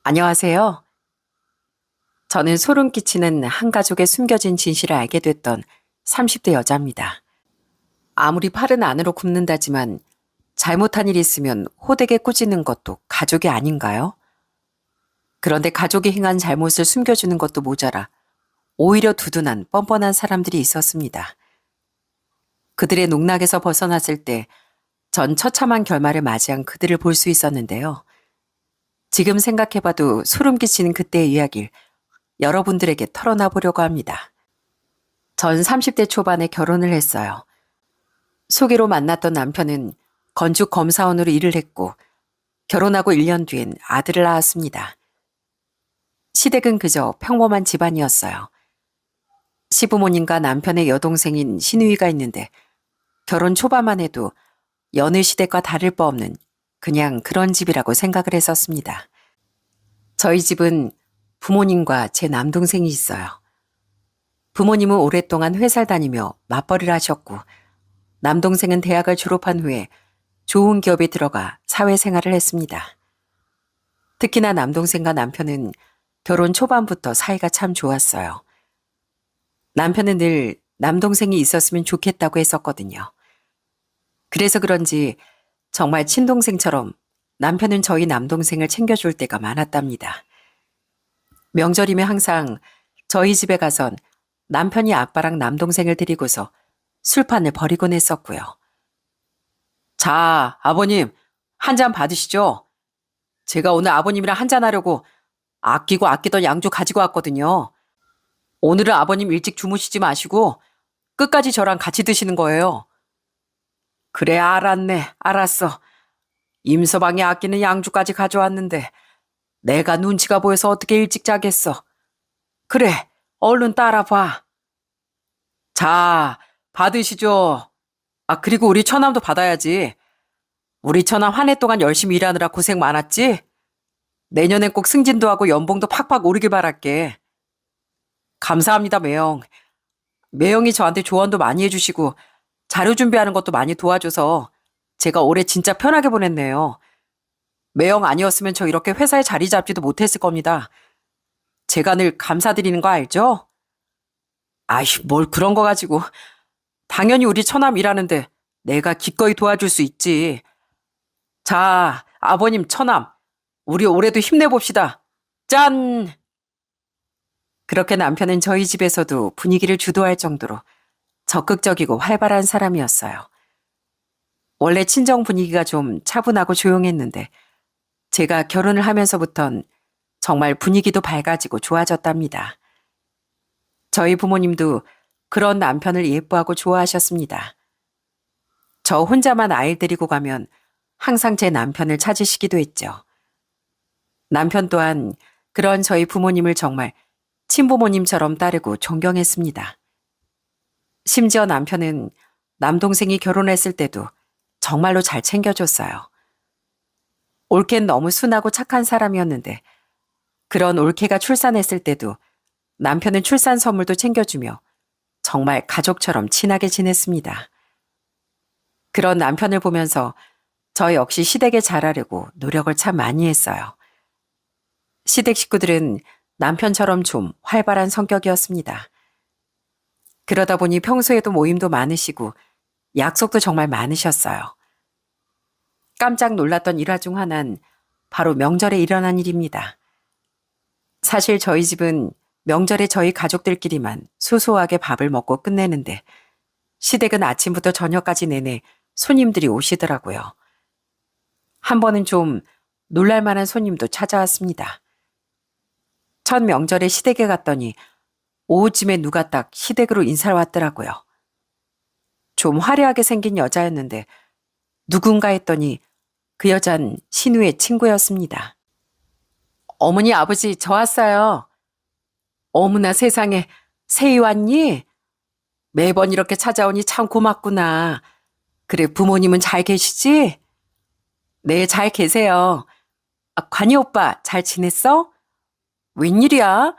안녕하세요. 저는 소름 끼치는 한 가족의 숨겨진 진실을 알게 됐던 30대 여자입니다. 아무리 팔은 안으로 굽는다지만 잘못한 일이 있으면 호되게 꾸짖는 것도 가족이 아닌가요? 그런데 가족이 행한 잘못을 숨겨주는 것도 모자라 오히려 두둔한 뻔뻔한 사람들이 있었습니다. 그들의 농락에서 벗어났을 때 전 처참한 결말을 맞이한 그들을 볼 수 있었는데요. 지금 생각해봐도 소름 끼치는 그때의 이야기를 여러분들에게 털어놔 보려고 합니다. 전 30대 초반에 결혼을 했어요. 소개로 만났던 남편은 건축 검사원으로 일을 했고 결혼하고 1년 뒤엔 아들을 낳았습니다. 시댁은 그저 평범한 집안이었어요. 시부모님과 남편의 여동생인 시누이가 있는데 결혼 초반만 해도 여느 시댁과 다를 바 없는 그냥 그런 집이라고 생각을 했었습니다. 저희 집은 부모님과 제 남동생이 있어요. 부모님은 오랫동안 회사를 다니며 맞벌이를 하셨고 남동생은 대학을 졸업한 후에 좋은 기업에 들어가 사회생활을 했습니다. 특히나 남동생과 남편은 결혼 초반부터 사이가 참 좋았어요. 남편은 늘 남동생이 있었으면 좋겠다고 했었거든요. 그래서 그런지 정말 친동생처럼 남편은 저희 남동생을 챙겨줄 때가 많았답니다. 명절이면 항상 저희 집에 가선 남편이 아빠랑 남동생을 데리고서 술판을 벌이곤 했었고요. 자, 아버님, 한 잔 받으시죠? 제가 오늘 아버님이랑 한잔하려고 아끼고 아끼던 양주 가지고 왔거든요. 오늘은 아버님 일찍 주무시지 마시고 끝까지 저랑 같이 드시는 거예요. 그래, 알았네. 알았어. 임서방이 아끼는 양주까지 가져왔는데 내가 눈치가 보여서 어떻게 일찍 자겠어. 그래, 얼른 따라봐. 자, 받으시죠. 아, 그리고 우리 처남도 받아야지. 우리 처남 한 해 동안 열심히 일하느라 고생 많았지? 내년엔 꼭 승진도 하고 연봉도 팍팍 오르길 바랄게. 감사합니다, 매영. 매영이 저한테 조언도 많이 해주시고 자료 준비하는 것도 많이 도와줘서 제가 올해 진짜 편하게 보냈네요. 매영 아니었으면 저 이렇게 회사에 자리 잡지도 못했을 겁니다. 제가 늘 감사드리는 거 알죠? 아이, 뭘 그런 거 가지고. 당연히 우리 처남 일하는데 내가 기꺼이 도와줄 수 있지. 자, 아버님 처남, 우리 올해도 힘내봅시다. 짠! 그렇게 남편은 저희 집에서도 분위기를 주도할 정도로 적극적이고 활발한 사람이었어요. 원래 친정 분위기가 좀 차분하고 조용했는데 제가 결혼을 하면서부턴 정말 분위기도 밝아지고 좋아졌답니다. 저희 부모님도 그런 남편을 예뻐하고 좋아하셨습니다. 저 혼자만 아이 데리고 가면 항상 제 남편을 찾으시기도 했죠. 남편 또한 그런 저희 부모님을 정말 친부모님처럼 따르고 존경했습니다. 심지어 남편은 남동생이 결혼했을 때도 정말로 잘 챙겨줬어요. 올케는 너무 순하고 착한 사람이었는데 그런 올케가 출산했을 때도 남편은 출산 선물도 챙겨주며 정말 가족처럼 친하게 지냈습니다. 그런 남편을 보면서 저 역시 시댁에 잘하려고 노력을 참 많이 했어요. 시댁 식구들은 남편처럼 좀 활발한 성격이었습니다. 그러다 보니 평소에도 모임도 많으시고 약속도 정말 많으셨어요. 깜짝 놀랐던 일화 중 하나는 바로 명절에 일어난 일입니다. 사실 저희 집은 명절에 저희 가족들끼리만 소소하게 밥을 먹고 끝내는데 시댁은 아침부터 저녁까지 내내 손님들이 오시더라고요. 한 번은 좀 놀랄만한 손님도 찾아왔습니다. 첫 명절에 시댁에 갔더니 오후쯤에 누가 딱 시댁으로 인사를 왔더라고요. 좀 화려하게 생긴 여자였는데 누군가 했더니 그 여잔 신우의 친구였습니다. 어머니, 아버지, 저 왔어요. 어머나 세상에, 새이 왔니? 매번 이렇게 찾아오니 참 고맙구나. 그래, 부모님은 잘 계시지? 네, 잘 계세요. 아, 관이 오빠, 잘 지냈어? 웬일이야?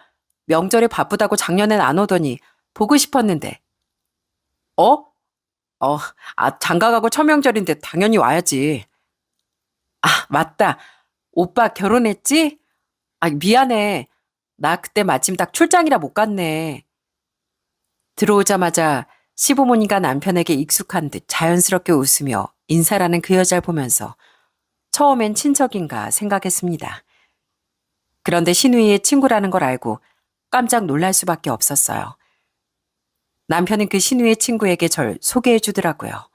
명절에 바쁘다고 작년엔 안 오더니 보고 싶었는데. 어? 장가가고 초명절인데 당연히 와야지. 아, 맞다. 오빠 결혼했지? 아, 미안해. 나 그때 마침 딱 출장이라 못 갔네. 들어오자마자 시부모님과 남편에게 익숙한 듯 자연스럽게 웃으며 인사라는 그 여자를 보면서 처음엔 친척인가 생각했습니다. 그런데 신우이의 친구라는 걸 알고 깜짝 놀랄 수밖에 없었어요. 남편은 그 신우의 친구에게 절 소개해 주더라고요.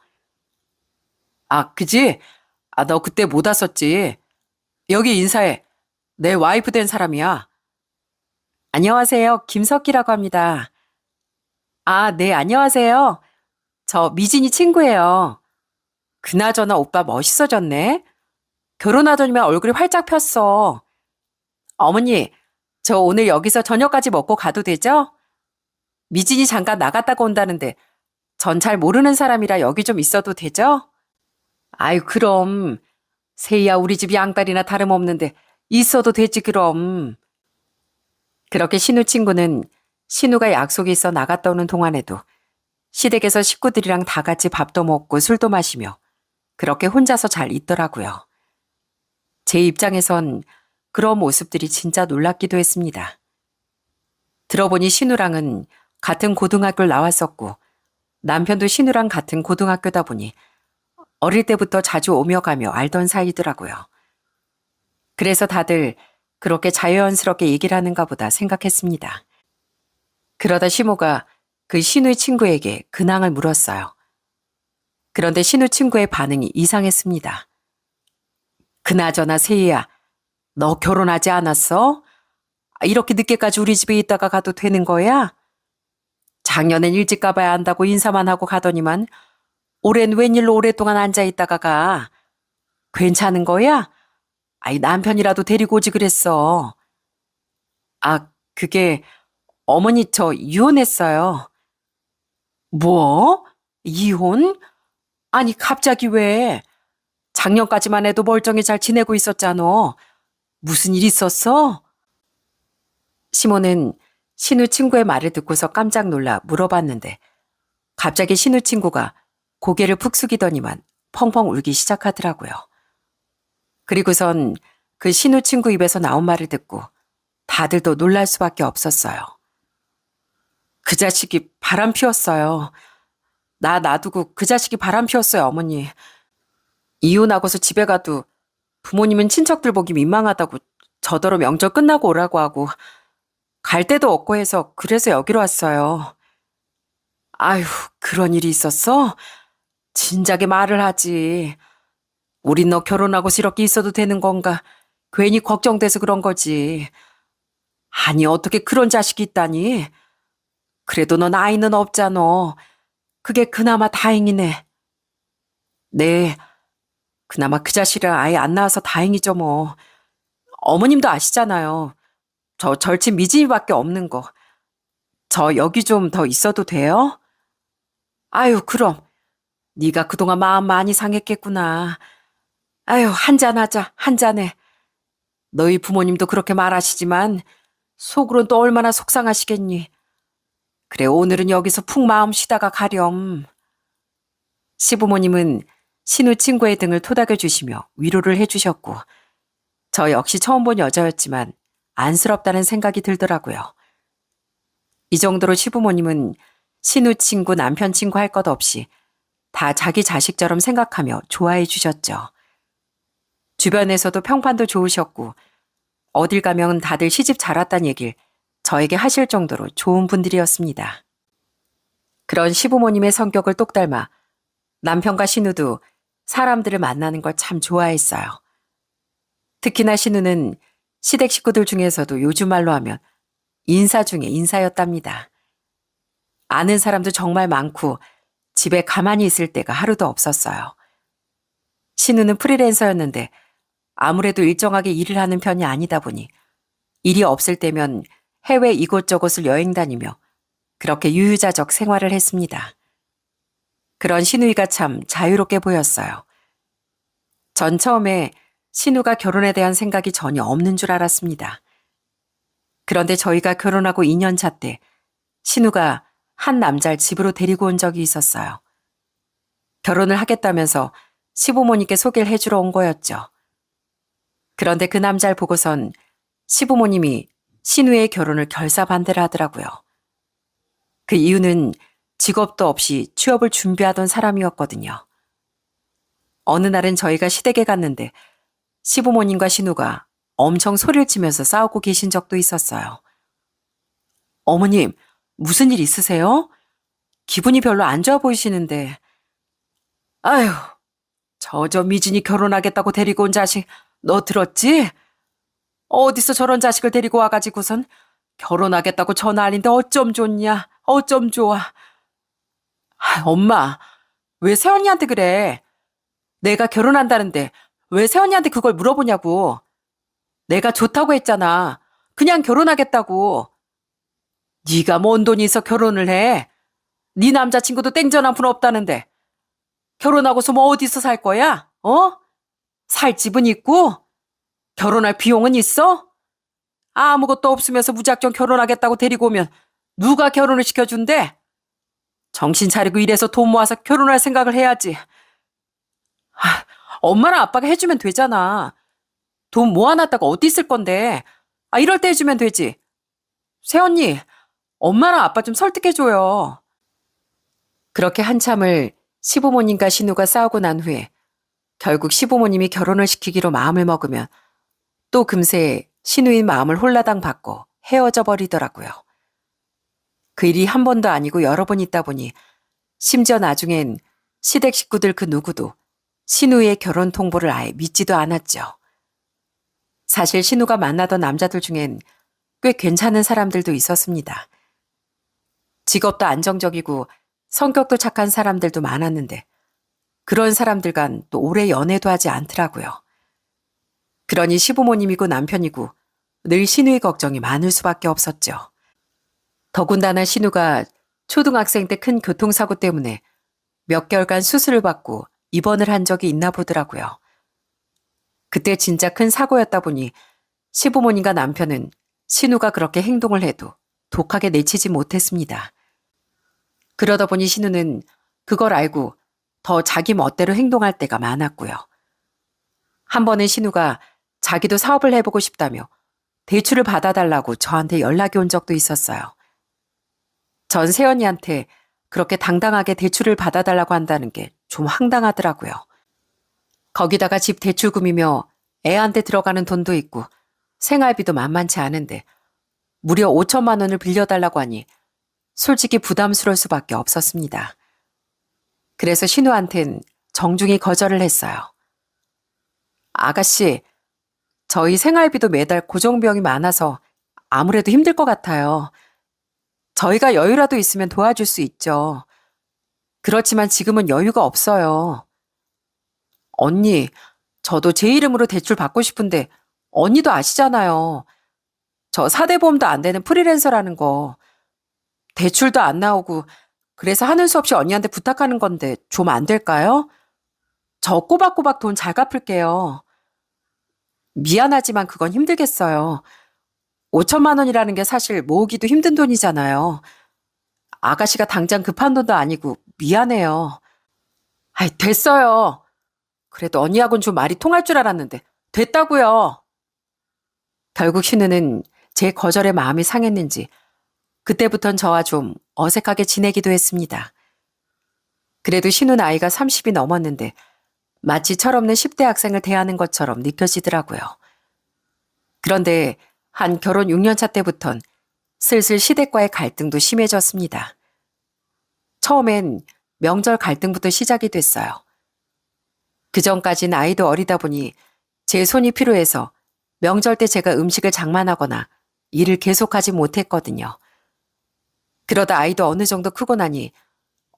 아, 그지? 아, 너 그때 못 왔었지? 여기 인사해. 내 와이프 된 사람이야. 안녕하세요. 김석기라고 합니다. 아, 네, 안녕하세요. 저 미진이 친구예요. 그나저나 오빠 멋있어졌네. 결혼하더니만 얼굴이 활짝 폈어. 어머니, 저 오늘 여기서 저녁까지 먹고 가도 되죠? 미진이 잠깐 나갔다가 온다는데 전 잘 모르는 사람이라 여기 좀 있어도 되죠? 아유, 그럼. 세희야, 우리 집 양딸이나 다름없는데 있어도 되지, 그럼. 그렇게 신우 친구는 신우가 약속이 있어 나갔다 오는 동안에도 시댁에서 식구들이랑 다 같이 밥도 먹고 술도 마시며 그렇게 혼자서 잘 있더라고요. 제 입장에선 그런 모습들이 진짜 놀랍기도 했습니다. 들어보니 신우랑은 같은 고등학교를 나왔었고 남편도 신우랑 같은 고등학교다 보니 어릴 때부터 자주 오며 가며 알던 사이더라고요. 그래서 다들 그렇게 자연스럽게 얘기를 하는가 보다 생각했습니다. 그러다 시모가 그 신우의 친구에게 근황을 물었어요. 그런데 신우 친구의 반응이 이상했습니다. 그나저나 세희야, 너 결혼하지 않았어? 이렇게 늦게까지 우리 집에 있다가 가도 되는 거야? 작년엔 일찍 가봐야 한다고 인사만 하고 가더니만 올해는 웬일로 오랫동안 앉아있다가 가. 괜찮은 거야? 아이, 남편이라도 데리고 오지 그랬어. 아, 그게 어머니 저 이혼했어요. 뭐? 이혼? 아니, 갑자기 왜? 작년까지만 해도 멀쩡히 잘 지내고 있었잖아. 무슨 일 있었어? 시모는 신우 친구의 말을 듣고서 깜짝 놀라 물어봤는데 갑자기 신우 친구가 고개를 푹 숙이더니만 펑펑 울기 시작하더라고요. 그리고선 그 신우 친구 입에서 나온 말을 듣고 다들 더 놀랄 수밖에 없었어요. 그 자식이 바람 피웠어요. 나 놔두고 그 자식이 바람 피웠어요, 어머니. 이혼하고서 집에 가도 부모님은 친척들 보기 민망하다고 저더러 명절 끝나고 오라고 하고 갈 데도 없고 해서 그래서 여기로 왔어요. 아휴, 그런 일이 있었어? 진작에 말을 하지. 우린 너 결혼하고서 이렇게 있어도 되는 건가? 괜히 걱정돼서 그런 거지. 아니, 어떻게 그런 자식이 있다니? 그래도 넌 아이는 없잖아. 그게 그나마 다행이네. 네, 그나마 그 자식이랑 아예 안 낳아서 다행이죠 뭐. 어머님도 아시잖아요. 저 절친 미진이밖에 없는 거. 저 여기 좀 더 있어도 돼요? 아유, 그럼. 네가 그동안 마음 많이 상했겠구나. 아유, 한잔하자, 한잔해. 너희 부모님도 그렇게 말하시지만 속으론 또 얼마나 속상하시겠니. 그래, 오늘은 여기서 푹 마음 쉬다가 가렴. 시부모님은 신우 친구의 등을 토닥여 주시며 위로를 해주셨고 저 역시 처음 본 여자였지만 안쓰럽다는 생각이 들더라고요. 이 정도로 시부모님은 신우 친구, 남편 친구 할 것 없이 다 자기 자식처럼 생각하며 좋아해 주셨죠. 주변에서도 평판도 좋으셨고 어딜 가면 다들 시집 잘 왔다는 얘길 저에게 하실 정도로 좋은 분들이었습니다. 그런 시부모님의 성격을 똑 닮아 남편과 신우도 사람들을 만나는 걸 참 좋아했어요. 특히나 신우는 시댁 식구들 중에서도 요즘 말로 하면 인사 중에 인사였답니다. 아는 사람도 정말 많고 집에 가만히 있을 때가 하루도 없었어요. 신우는 프리랜서였는데 아무래도 일정하게 일을 하는 편이 아니다 보니 일이 없을 때면 해외 이곳저곳을 여행 다니며 그렇게 유유자적 생활을 했습니다. 그런 신우이가 참 자유롭게 보였어요. 전 처음에 신우가 결혼에 대한 생각이 전혀 없는 줄 알았습니다. 그런데 저희가 결혼하고 2년 차 때 신우가 한 남자를 집으로 데리고 온 적이 있었어요. 결혼을 하겠다면서 시부모님께 소개를 해주러 온 거였죠. 그런데 그 남자를 보고선 시부모님이 신우의 결혼을 결사반대를 하더라고요. 그 이유는 직업도 없이 취업을 준비하던 사람이었거든요. 어느 날은 저희가 시댁에 갔는데 시부모님과 신우가 엄청 소리를 치면서 싸우고 계신 적도 있었어요. 어머님, 무슨 일 있으세요? 기분이 별로 안 좋아 보이시는데. 아휴, 저 미진이 결혼하겠다고 데리고 온 자식 너 들었지? 어디서 저런 자식을 데리고 와가지고선 결혼하겠다고 전화 알린데 어쩜 좋냐? 어쩜 좋아? 엄마, 왜 새언니한테 그래? 내가 결혼한다는데 왜 새언니한테 그걸 물어보냐고. 내가 좋다고 했잖아. 그냥 결혼하겠다고. 네가 뭔 돈이 있어 결혼을 해? 네 남자친구도 땡전 한 푼 없다는데 결혼하고서 뭐 어디서 살 거야? 살 집은 있고? 결혼할 비용은 있어? 아무것도 없으면서 무작정 결혼하겠다고 데리고 오면 누가 결혼을 시켜준대? 정신 차리고 일해서 돈 모아서 결혼할 생각을 해야지. 엄마랑 아빠가 해주면 되잖아. 돈 모아놨다가 어디 있을 건데. 이럴 때 해주면 되지. 새언니, 엄마랑 아빠 좀 설득해줘요. 그렇게 한참을 시부모님과 신우가 싸우고 난 후에 결국 시부모님이 결혼을 시키기로 마음을 먹으면 또 금세 신우인 마음을 홀라당 받고 헤어져 버리더라고요. 그 일이 한 번도 아니고 여러 번 있다 보니 심지어 나중엔 시댁 식구들 그 누구도 신우의 결혼 통보를 아예 믿지도 않았죠. 사실 신우가 만나던 남자들 중엔 꽤 괜찮은 사람들도 있었습니다. 직업도 안정적이고 성격도 착한 사람들도 많았는데 그런 사람들간 또 오래 연애도 하지 않더라고요. 그러니 시부모님이고 남편이고 늘 신우의 걱정이 많을 수밖에 없었죠. 더군다나 신우가 초등학생 때 큰 교통사고 때문에 몇 개월간 수술을 받고 입원을 한 적이 있나 보더라고요. 그때 진짜 큰 사고였다 보니 시부모님과 남편은 신우가 그렇게 행동을 해도 독하게 내치지 못했습니다. 그러다 보니 신우는 그걸 알고 더 자기 멋대로 행동할 때가 많았고요. 한 번은 신우가 자기도 사업을 해보고 싶다며 대출을 받아달라고 저한테 연락이 온 적도 있었어요. 전 새언니한테 그렇게 당당하게 대출을 받아달라고 한다는 게 좀 황당하더라고요. 거기다가 집 대출금이며 애한테 들어가는 돈도 있고 생활비도 만만치 않은데 무려 5천만 원을 빌려달라고 하니 솔직히 부담스러울 수밖에 없었습니다. 그래서 신우한텐 정중히 거절을 했어요. 아가씨, 저희 생활비도 매달 고정비용이 많아서 아무래도 힘들 것 같아요. 저희가 여유라도 있으면 도와줄 수 있죠. 그렇지만 지금은 여유가 없어요. 언니, 저도 제 이름으로 대출 받고 싶은데 언니도 아시잖아요. 저 사대보험도 안 되는 프리랜서라는 거. 대출도 안 나오고 그래서 하는 수 없이 언니한테 부탁하는 건데 좀 안 될까요? 저 꼬박꼬박 돈 잘 갚을게요. 미안하지만 그건 힘들겠어요. 5천만 원이라는 게 사실 모으기도 힘든 돈이잖아요. 아가씨가 당장 급한 돈도 아니고 미안해요. 됐어요. 그래도 언니하고는 좀 말이 통할 줄 알았는데 됐다고요. 결국 신우는 제 거절에 마음이 상했는지 그때부턴 저와 좀 어색하게 지내기도 했습니다. 그래도 신우 나이가 30이 넘었는데 마치 철없는 10대 학생을 대하는 것처럼 느껴지더라고요. 그런데 한 결혼 6년차 때부턴 슬슬 시댁과의 갈등도 심해졌습니다. 처음엔 명절 갈등부터 시작이 됐어요. 그전까진 아이도 어리다 보니 제 손이 필요해서 명절 때 제가 음식을 장만하거나 일을 계속하지 못했거든요. 그러다 아이도 어느 정도 크고 나니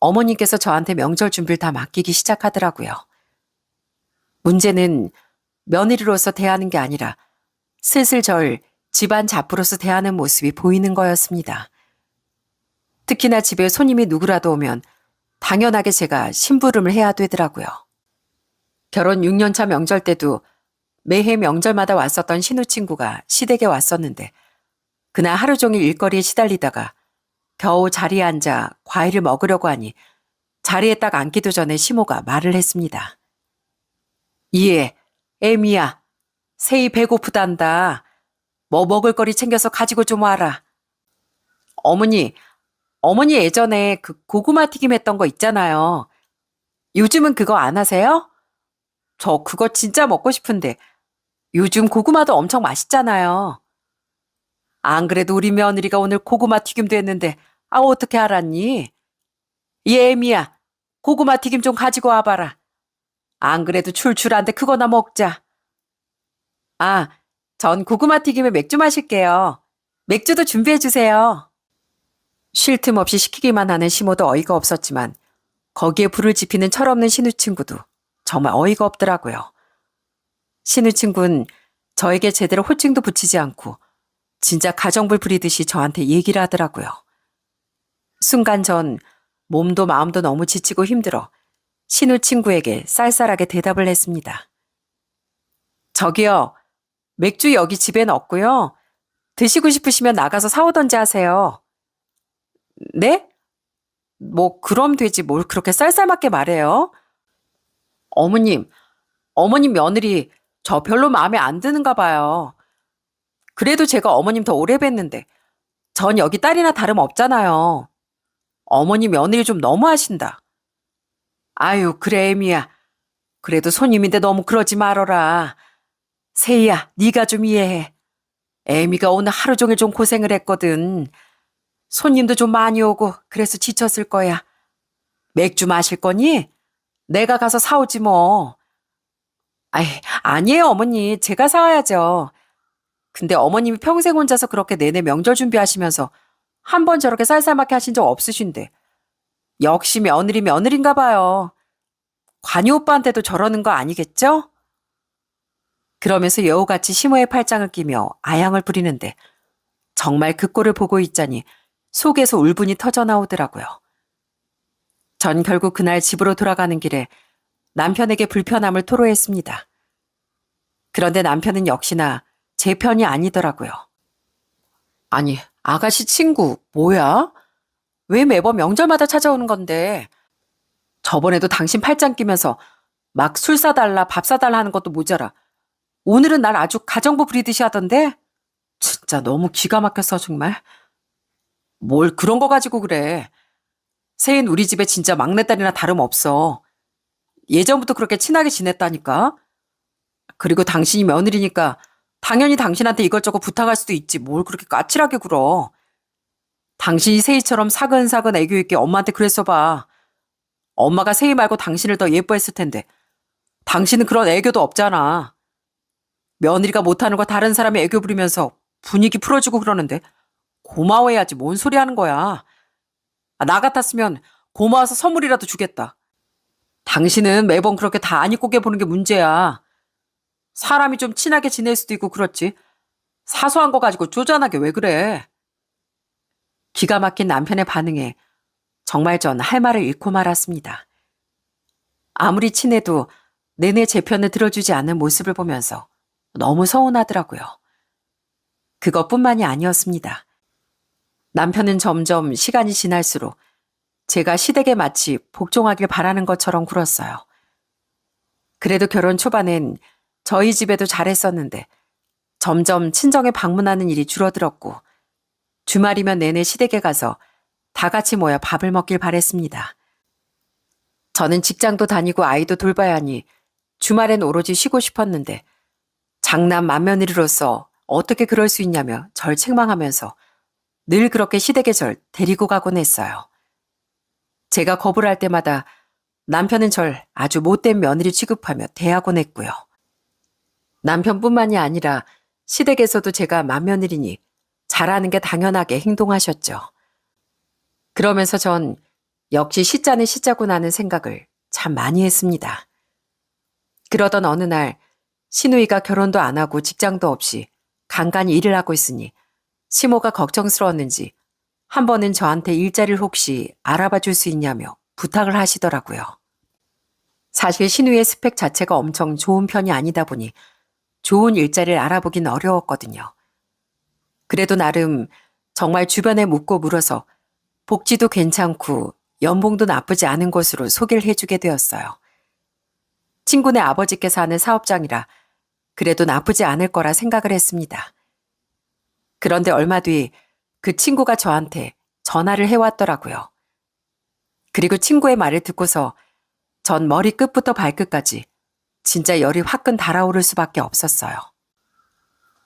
어머님께서 저한테 명절 준비를 다 맡기기 시작하더라고요. 문제는 며느리로서 대하는 게 아니라 슬슬 절 집안 잡부로서 대하는 모습이 보이는 거였습니다. 특히나 집에 손님이 누구라도 오면 당연하게 제가 심부름을 해야 되더라고요. 결혼 6년차 명절 때도 매해 명절마다 왔었던 신우 친구가 시댁에 왔었는데 그날 하루 종일 일거리에 시달리다가 겨우 자리에 앉아 과일을 먹으려고 하니 자리에 딱 앉기도 전에 시모가 말을 했습니다. 이에 애미야, 새이 배고프단다. 뭐 먹을 거리 챙겨서 가지고 좀 와라. 어머니, 어머니 예전에 그 고구마 튀김 했던 거 있잖아요. 요즘은 그거 안 하세요? 저 그거 진짜 먹고 싶은데 요즘 고구마도 엄청 맛있잖아요. 안 그래도 우리 며느리가 오늘 고구마 튀김도 했는데 어떻게 알았니? 예미야, 고구마 튀김 좀 가지고 와봐라. 안 그래도 출출한데 그거나 먹자. 아, 전 고구마 튀김에 맥주 마실게요. 맥주도 준비해 주세요. 쉴 틈 없이 시키기만 하는 시모도 어이가 없었지만 거기에 불을 지피는 철없는 신우 친구도 정말 어이가 없더라고요. 신우 친구는 저에게 제대로 호칭도 붙이지 않고 진짜 가정불 부리듯이 저한테 얘기를 하더라고요. 순간 전 몸도 마음도 너무 지치고 힘들어 신우 친구에게 쌀쌀하게 대답을 했습니다. 저기요, 맥주 여기 집엔 없고요. 드시고 싶으시면 나가서 사오던지 하세요. 네? 뭐 그럼 되지 뭘 그렇게 쌀쌀맞게 말해요? 어머님 며느리 저 별로 마음에 안 드는가 봐요. 그래도 제가 어머님 더 오래 뵀는데 전 여기 딸이나 다름없잖아요. 어머니 며느리 좀 너무하신다. 아유 그래 애미야. 그래도 손님인데 너무 그러지 말어라. 세희야 네가 좀 이해해. 애미가 오늘 하루 종일 좀 고생을 했거든. 손님도 좀 많이 오고 그래서 지쳤을 거야. 맥주 마실 거니? 내가 가서 사오지 뭐. 아이, 아니에요 어머니. 제가 사와야죠. 근데 어머님이 평생 혼자서 그렇게 내내 명절 준비하시면서 한 번 저렇게 쌀쌀맞게 하신 적 없으신데 역시 며느리인가 봐요. 관이 오빠한테도 저러는 거 아니겠죠? 그러면서 여우같이 시모의 팔짱을 끼며 아양을 부리는데 정말 그 꼴을 보고 있자니 속에서 울분이 터져 나오더라고요. 전 결국 그날 집으로 돌아가는 길에 남편에게 불편함을 토로했습니다. 그런데 남편은 역시나 제 편이 아니더라고요. 아니, 아가씨 친구, 뭐야? 왜 매번 명절마다 찾아오는 건데? 저번에도 당신 팔짱 끼면서 막 술 사달라, 밥 사달라 하는 것도 모자라. 오늘은 날 아주 가정부 부리듯이 하던데? 진짜 너무 기가 막혔어, 정말. 뭘 그런 거 가지고 그래. 새인 우리 집에 진짜 막내딸이나 다름없어. 예전부터 그렇게 친하게 지냈다니까? 그리고 당신이 며느리니까 당연히 당신한테 이것저것 부탁할 수도 있지. 뭘 그렇게 까칠하게 굴어. 당신이 세희처럼 사근사근 애교 있게 엄마한테 그랬어 봐. 엄마가 세희 말고 당신을 더 예뻐했을 텐데. 당신은 그런 애교도 없잖아. 며느리가 못하는 거 다른 사람이 애교 부리면서 분위기 풀어주고 그러는데 고마워해야지 뭔 소리 하는 거야. 나 같았으면 고마워서 선물이라도 주겠다. 당신은 매번 그렇게 다 안 입고 보는 게 문제야. 사람이 좀 친하게 지낼 수도 있고 그렇지. 사소한 거 가지고 쪼잔하게 왜 그래. 기가 막힌 남편의 반응에 정말 전 할 말을 잃고 말았습니다. 아무리 친해도 내내 제 편을 들어주지 않는 모습을 보면서 너무 서운하더라고요. 그것뿐만이 아니었습니다. 남편은 점점 시간이 지날수록 제가 시댁에 마치 복종하길 바라는 것처럼 굴었어요. 그래도 결혼 초반엔 저희 집에도 잘했었는데 점점 친정에 방문하는 일이 줄어들었고 주말이면 내내 시댁에 가서 다 같이 모여 밥을 먹길 바랬습니다. 저는 직장도 다니고 아이도 돌봐야 하니 주말엔 오로지 쉬고 싶었는데 장남 맏며느리로서 어떻게 그럴 수 있냐며 절 책망하면서 늘 그렇게 시댁에 절 데리고 가곤 했어요. 제가 거부를 할 때마다 남편은 절 아주 못된 며느리 취급하며 대하곤 했고요. 남편뿐만이 아니라 시댁에서도 제가 맏며느리니 잘하는 게 당연하게 행동하셨죠. 그러면서 전 역시 시자는 시자구나는 생각을 참 많이 했습니다. 그러던 어느 날 신우이가 결혼도 안 하고 직장도 없이 간간히 일을 하고 있으니 시모가 걱정스러웠는지 한 번은 저한테 일자리를 혹시 알아봐 줄 수 있냐며 부탁을 하시더라고요. 사실 신우의 스펙 자체가 엄청 좋은 편이 아니다 보니 좋은 일자리를 알아보긴 어려웠거든요. 그래도 나름 정말 주변에 묻고 물어서 복지도 괜찮고 연봉도 나쁘지 않은 곳으로 소개를 해주게 되었어요. 친구네 아버지께서 하는 사업장이라 그래도 나쁘지 않을 거라 생각을 했습니다. 그런데 얼마 뒤 그 친구가 저한테 전화를 해왔더라고요. 그리고 친구의 말을 듣고서 전 머리끝부터 발끝까지 진짜 열이 화끈 달아오를 수밖에 없었어요.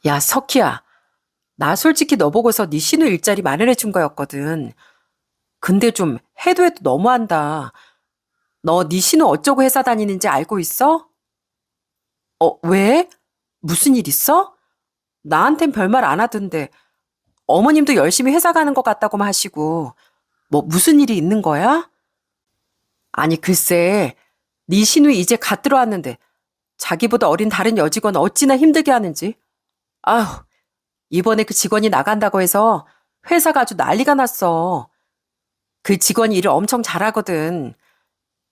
야, 석희야. 나 솔직히 너 보고서 네 신우 일자리 마련해 준 거였거든. 근데 좀 해도 너무한다. 너 네 신우 어쩌고 회사 다니는지 알고 있어? 왜? 무슨 일 있어? 나한텐 별말 안 하던데 어머님도 열심히 회사 가는 것 같다고만 하시고 뭐 무슨 일이 있는 거야? 아니 글쎄 네 신우 이제 갓 들어왔는데 자기보다 어린 다른 여직원 어찌나 힘들게 하는지. 아휴 이번에 그 직원이 나간다고 해서 회사가 아주 난리가 났어. 그 직원이 일을 엄청 잘하거든.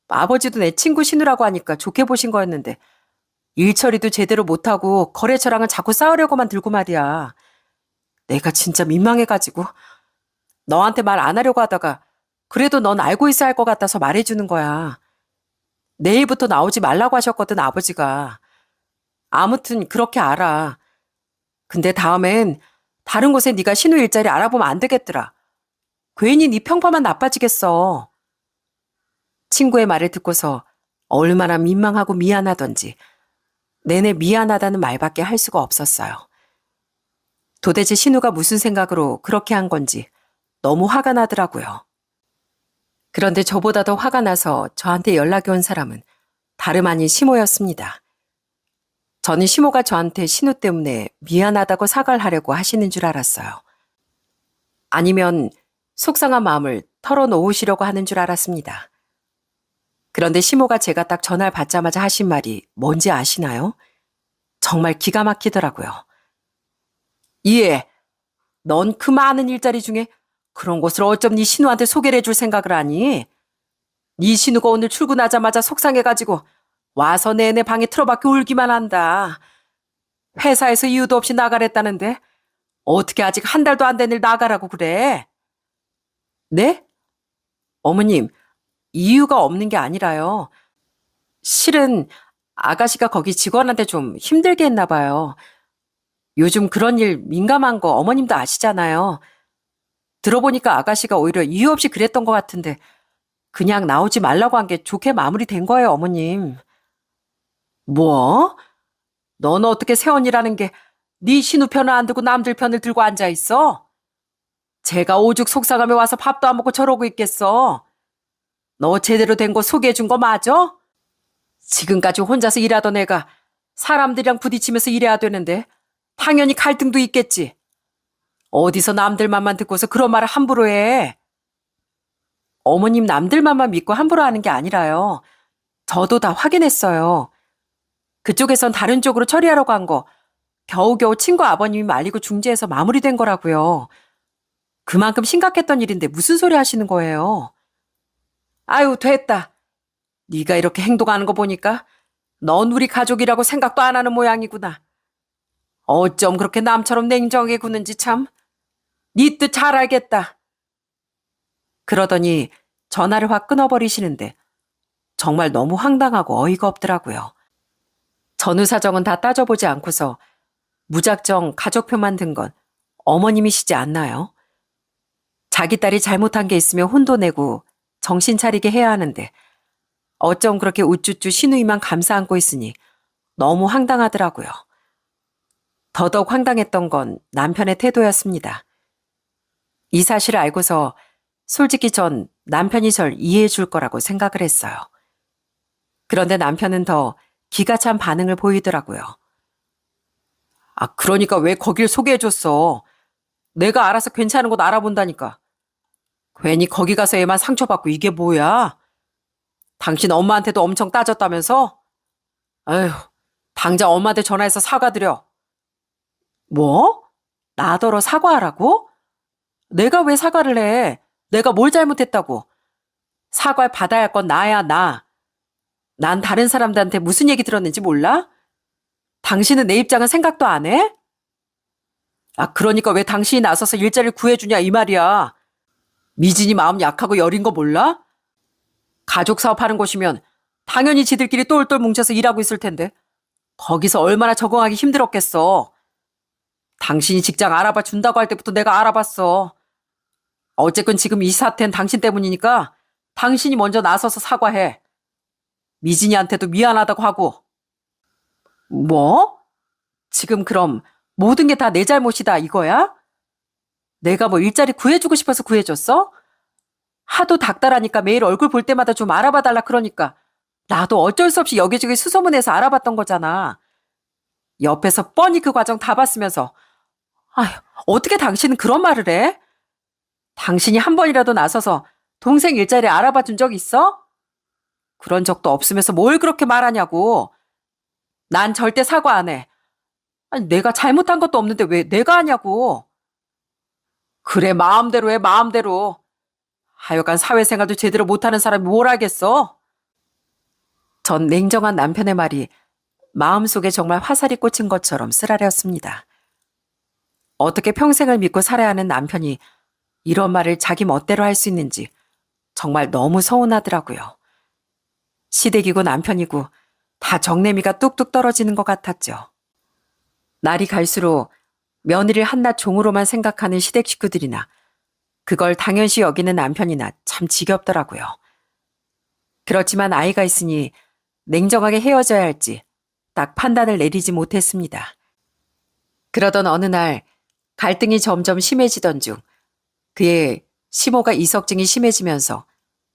아버지도 내 친구 신우라고 하니까 좋게 보신 거였는데 일 처리도 제대로 못하고 거래처랑은 자꾸 싸우려고만 들고 말이야. 내가 진짜 민망해가지고 너한테 말 안 하려고 하다가 그래도 넌 알고 있어야 할 것 같아서 말해주는 거야. 내일부터 나오지 말라고 하셨거든 아버지가. 아무튼 그렇게 알아. 근데 다음엔 다른 곳에 네가 신우 일자리 알아보면 안 되겠더라. 괜히 네 평판만 나빠지겠어. 친구의 말을 듣고서 얼마나 민망하고 미안하던지 내내 미안하다는 말밖에 할 수가 없었어요. 도대체 신우가 무슨 생각으로 그렇게 한 건지 너무 화가 나더라고요. 그런데 저보다 더 화가 나서 저한테 연락이 온 사람은 다름 아닌 시모였습니다. 저는 시모가 저한테 신우 때문에 미안하다고 사과를 하려고 하시는 줄 알았어요. 아니면 속상한 마음을 털어놓으시려고 하는 줄 알았습니다. 그런데 시모가 제가 딱 전화를 받자마자 하신 말이 뭔지 아시나요? 정말 기가 막히더라고요. 예, 넌 그 많은 일자리 중에 그런 곳을 어쩜 네 신우한테 소개를 해줄 생각을 하니? 네 신우가 오늘 출근하자마자 속상해가지고 와서 내내 방에 틀어박혀 울기만 한다. 회사에서 이유도 없이 나가랬다는데 어떻게 아직 한 달도 안 된 일 나가라고 그래? 네? 어머님, 이유가 없는 게 아니라요. 실은 아가씨가 거기 직원한테 좀 힘들게 했나 봐요. 요즘 그런 일 민감한 거 어머님도 아시잖아요. 들어보니까 아가씨가 오히려 이유 없이 그랬던 것 같은데 그냥 나오지 말라고 한 게 좋게 마무리된 거예요, 어머님. 뭐? 너는 어떻게 새언니라는 게 네 신우 편을 안 들고 남들 편을 들고 앉아 있어? 제가 오죽 속상하며 와서 밥도 안 먹고 저러고 있겠어. 너 제대로 된 거 소개해 준 거 맞아? 지금까지 혼자서 일하던 애가 사람들이랑 부딪히면서 일해야 되는데 당연히 갈등도 있겠지. 어디서 남들 말만 듣고서 그런 말을 함부로 해. 어머님 남들 말만 믿고 함부로 하는 게 아니라요. 저도 다 확인했어요. 그쪽에선 다른 쪽으로 처리하려고 한 거 겨우겨우 친구 아버님이 말리고 중재해서 마무리된 거라고요. 그만큼 심각했던 일인데 무슨 소리 하시는 거예요? 아유 됐다. 네가 이렇게 행동하는 거 보니까 넌 우리 가족이라고 생각도 안 하는 모양이구나. 어쩜 그렇게 남처럼 냉정하게 구는지 참. 네 뜻 잘 알겠다. 그러더니 전화를 확 끊어버리시는데 정말 너무 황당하고 어이가 없더라고요. 전후 사정은 다 따져보지 않고서 무작정 가족표만 든 건 어머님이시지 않나요? 자기 딸이 잘못한 게 있으면 혼도 내고 정신 차리게 해야 하는데 어쩜 그렇게 우쭈쭈 시누이만 감싸 안고 있으니 너무 황당하더라고요. 더더욱 황당했던 건 남편의 태도였습니다. 이 사실을 알고서 솔직히 전 남편이 절 이해해 줄 거라고 생각을 했어요. 그런데 남편은 더 기가 찬 반응을 보이더라고요. 아, 그러니까 왜 거길 소개해 줬어? 내가 알아서 괜찮은 곳 알아본다니까. 괜히 거기 가서 애만 상처받고 이게 뭐야? 당신 엄마한테도 엄청 따졌다면서? 에휴, 당장 엄마한테 전화해서 사과드려. 뭐? 나더러 사과하라고? 내가 왜 사과를 해? 내가 뭘 잘못했다고? 사과를 받아야 할 건 나야, 나. 난 다른 사람들한테 무슨 얘기 들었는지 몰라? 당신은 내 입장은 생각도 안 해? 아, 그러니까 왜 당신이 나서서 일자리를 구해주냐, 이 말이야. 미진이 마음 약하고 여린 거 몰라? 가족 사업하는 곳이면 당연히 지들끼리 똘똘 뭉쳐서 일하고 있을 텐데 거기서 얼마나 적응하기 힘들었겠어. 당신이 직장 알아봐 준다고 할 때부터 내가 알아봤어. 어쨌건 지금 이 사태는 당신 때문이니까 당신이 먼저 나서서 사과해. 미진이한테도 미안하다고 하고. 뭐? 지금 그럼 모든 게 다 내 잘못이다 이거야? 내가 뭐 일자리 구해주고 싶어서 구해줬어? 하도 닥달하니까 매일 얼굴 볼 때마다 좀 알아봐달라 그러니까 나도 어쩔 수 없이 여기저기 수소문해서 알아봤던 거잖아. 옆에서 뻔히 그 과정 다 봤으면서 아휴, 어떻게 당신은 그런 말을 해? 당신이 한 번이라도 나서서 동생 일자리 알아봐 준 적 있어? 그런 적도 없으면서 뭘 그렇게 말하냐고. 난 절대 사과 안 해. 아니, 내가 잘못한 것도 없는데 왜 내가 하냐고. 그래, 마음대로 해, 마음대로. 하여간 사회생활도 제대로 못하는 사람이 뭘 알겠어? 전 냉정한 남편의 말이 마음속에 정말 화살이 꽂힌 것처럼 쓰라렸습니다. 어떻게 평생을 믿고 살아야 하는 남편이 이런 말을 자기 멋대로 할 수 있는지 정말 너무 서운하더라고요. 시댁이고 남편이고 다 정내미가 뚝뚝 떨어지는 것 같았죠. 날이 갈수록 며느리를 한낱 종으로만 생각하는 시댁 식구들이나 그걸 당연시 여기는 남편이나 참 지겹더라고요. 그렇지만 아이가 있으니 냉정하게 헤어져야 할지 딱 판단을 내리지 못했습니다. 그러던 어느 날 갈등이 점점 심해지던 중 그의 시모가 이석증이 심해지면서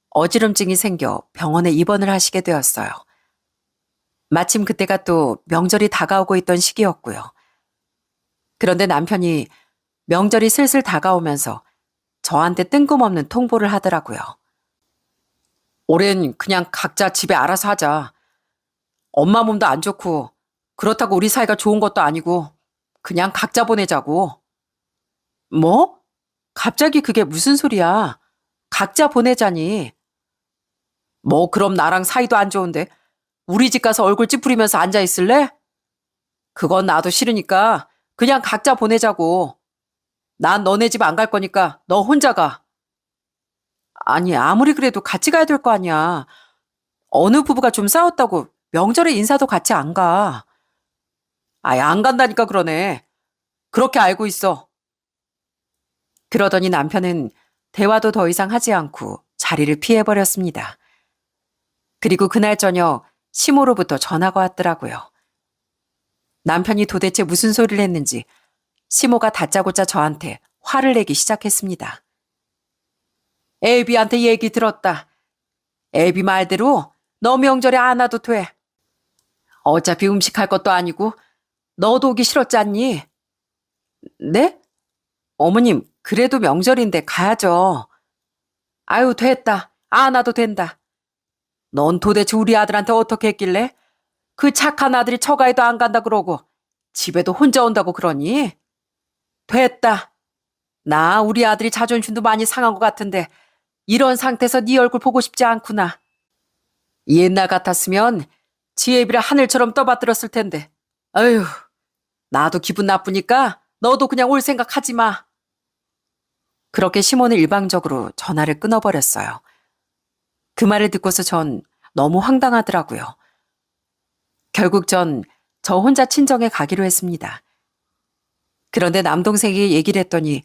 어지럼증이 생겨 병원에 입원을 하시게 되었어요. 마침 그때가 또 명절이 다가오고 있던 시기였고요. 그런데 남편이 명절이 슬슬 다가오면서 저한테 뜬금없는 통보를 하더라고요. 올해는 그냥 각자 집에 알아서 하자. 엄마 몸도 안 좋고 그렇다고 우리 사이가 좋은 것도 아니고 그냥 각자 보내자고. 뭐? 갑자기 그게 무슨 소리야? 각자 보내자니. 뭐 그럼 나랑 사이도 안 좋은데 우리 집 가서 얼굴 찌푸리면서 앉아 있을래? 그건 나도 싫으니까 그냥 각자 보내자고. 난 너네 집 안 갈 거니까 너 혼자 가. 아니 아무리 그래도 같이 가야 될 거 아니야. 어느 부부가 좀 싸웠다고 명절에 인사도 같이 안 가. 아예 안 간다니까 그러네. 그렇게 알고 있어. 그러더니 남편은 대화도 더 이상 하지 않고 자리를 피해버렸습니다. 그리고 그날 저녁 시모로부터 전화가 왔더라고요. 남편이 도대체 무슨 소리를 했는지 시모가 다짜고짜 저한테 화를 내기 시작했습니다. 애비한테 얘기 들었다. 애비 말대로 너 명절에 안 와도 돼. 어차피 음식할 것도 아니고 너도 오기 싫었잖니? 네? 어머님, 그래도 명절인데 가야죠. 아유, 됐다. 안 와도 된다. 넌 도대체 우리 아들한테 어떻게 했길래? 그 착한 아들이 처가에도 안 간다 그러고 집에도 혼자 온다고 그러니? 됐다. 나 우리 아들이 자존심도 많이 상한 것 같은데 이런 상태에서 네 얼굴 보고 싶지 않구나. 옛날 같았으면 지혜비를 하늘처럼 떠받들었을 텐데. 아휴, 나도 기분 나쁘니까 너도 그냥 올 생각하지 마. 그렇게 시몬은 일방적으로 전화를 끊어버렸어요. 그 말을 듣고서 전 너무 황당하더라고요. 결국 전 저 혼자 친정에 가기로 했습니다. 그런데 남동생이 얘기를 했더니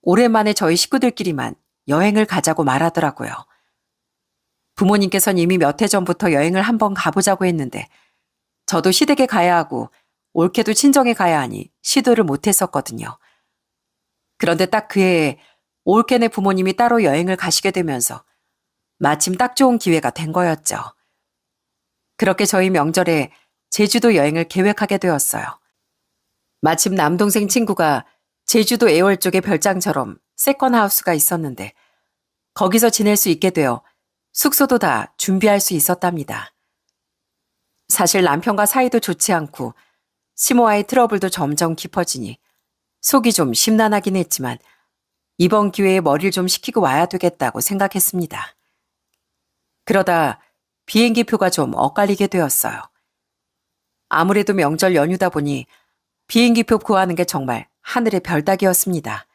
오랜만에 저희 식구들끼리만 여행을 가자고 말하더라고요. 부모님께서는 이미 몇 해 전부터 여행을 한번 가보자고 했는데 저도 시댁에 가야 하고 올케도 친정에 가야 하니 시도를 못했었거든요. 그런데 딱 그 해에 올케네 부모님이 따로 여행을 가시게 되면서 마침 딱 좋은 기회가 된 거였죠. 그렇게 저희 명절에 제주도 여행을 계획하게 되었어요. 마침 남동생 친구가 제주도 애월 쪽에 별장처럼 세컨하우스가 있었는데 거기서 지낼 수 있게 되어 숙소도 다 준비할 수 있었답니다. 사실 남편과 사이도 좋지 않고 시모와의 트러블도 점점 깊어지니 속이 좀 심란하긴 했지만 이번 기회에 머리를 좀 식히고 와야 되겠다고 생각했습니다. 그러다 비행기표가 좀 엇갈리게 되었어요. 아무래도 명절 연휴다 보니 비행기표 구하는 게 정말 하늘의 별 따기였습니다.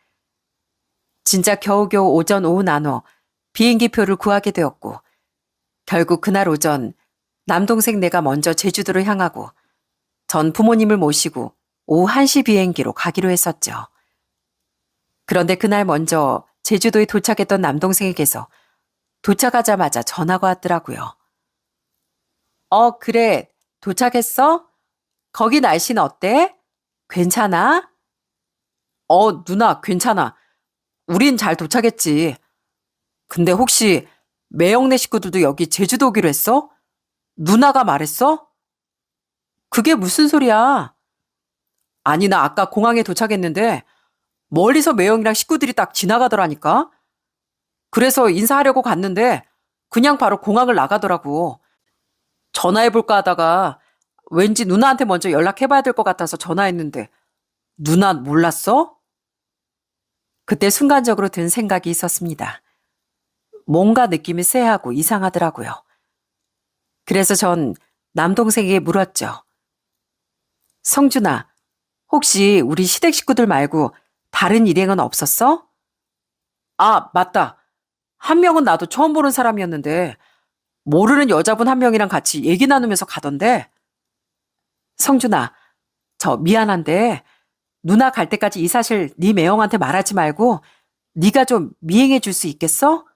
진짜 겨우겨우 오전 오후 나눠 비행기표를 구하게 되었고 결국 그날 오전 남동생 내가 먼저 제주도로 향하고 전 부모님을 모시고 오후 1시 비행기로 가기로 했었죠. 그런데 그날 먼저 제주도에 도착했던 남동생에게서 도착하자마자 전화가 왔더라고요. 그래. 도착했어? 거기 날씨는 어때? 괜찮아? 누나, 괜찮아. 우린 잘 도착했지. 근데 혹시 매형네 식구들도 여기 제주도 오기로 했어? 누나가 말했어? 그게 무슨 소리야? 아니, 나 아까 공항에 도착했는데 멀리서 매형이랑 식구들이 딱 지나가더라니까? 그래서 인사하려고 갔는데 그냥 바로 공항을 나가더라고. 전화해볼까 하다가 왠지 누나한테 먼저 연락해봐야 될 것 같아서 전화했는데 누나 몰랐어? 그때 순간적으로 든 생각이 있었습니다. 뭔가 느낌이 쎄하고 이상하더라고요. 그래서 전 남동생에게 물었죠. 성준아, 혹시 우리 시댁 식구들 말고 다른 일행은 없었어? 아, 맞다. 한 명은 나도 처음 보는 사람이었는데 모르는 여자분 한 명이랑 같이 얘기 나누면서 가던데. 성준아, 저 미안한데 누나 갈 때까지 이 사실 네 매형한테 말하지 말고 네가 좀 미행해 줄 수 있겠어?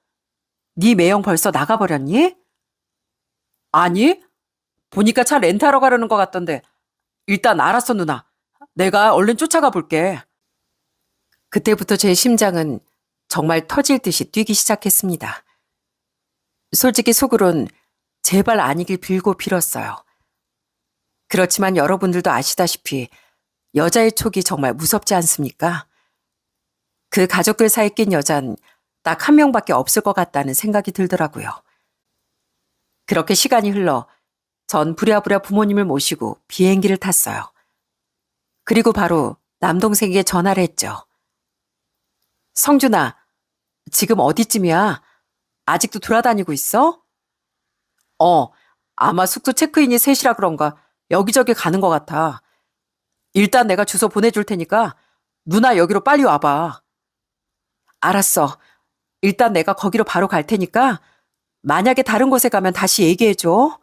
네 매형 벌써 나가버렸니? 아니, 보니까 차 렌트하러 가려는 것 같던데. 일단 알았어, 누나. 내가 얼른 쫓아가 볼게. 그때부터 제 심장은 정말 터질 듯이 뛰기 시작했습니다. 솔직히 속으론 제발 아니길 빌고 빌었어요. 그렇지만 여러분들도 아시다시피 여자의 촉이 정말 무섭지 않습니까? 그 가족들 사이에 낀 여잔 딱 한 명밖에 없을 것 같다는 생각이 들더라고요. 그렇게 시간이 흘러 전 부랴부랴 부모님을 모시고 비행기를 탔어요. 그리고 바로 남동생에게 전화를 했죠. 성준아, 지금 어디쯤이야? 아직도 돌아다니고 있어? 어, 아마 숙소 체크인이 3시라 그런가 여기저기 가는 것 같아. 일단 내가 주소 보내줄 테니까 누나 여기로 빨리 와봐. 알았어. 일단 내가 거기로 바로 갈 테니까 만약에 다른 곳에 가면 다시 얘기해줘.